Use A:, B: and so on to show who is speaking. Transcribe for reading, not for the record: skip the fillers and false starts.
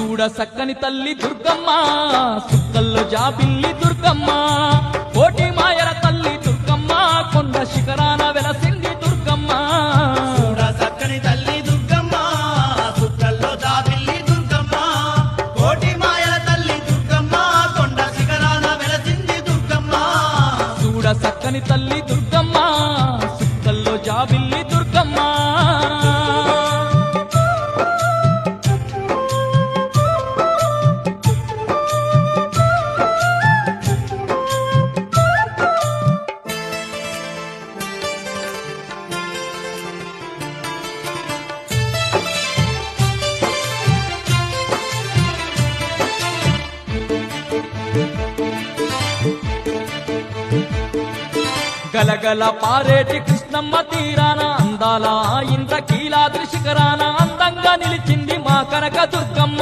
A: చూడ సక్కని తల్లి దుర్గమ్మ సుక్కల్లో జాబిల్లి దుర్గమ్మ కోటి మాయల తల్లి దుర్గమ్మ కొండ శిఖరాన వెలసింది దుర్గమ్మ
B: చూడ సక్కని తల్లి దుర్గమ్మ సుక్కల్లో జాబిల్లి దుర్గమ్మ కోటి మాయల తల్లి దుర్గమ్మ కొండ శిఖరాన వెలసింది దుర్గమ్మ
A: చూడ సక్కని తల్లి దుర్గమ్మ సుక్కల్లో జాబిల్లి దుర్గమ్మ గలగల పారేటి కృష్ణమ్మ తీరాన అందాల ఇంద్రకీలాద్రి శిఖరాన అందంగా నిలిచింది మా కనక దుర్గమ్మ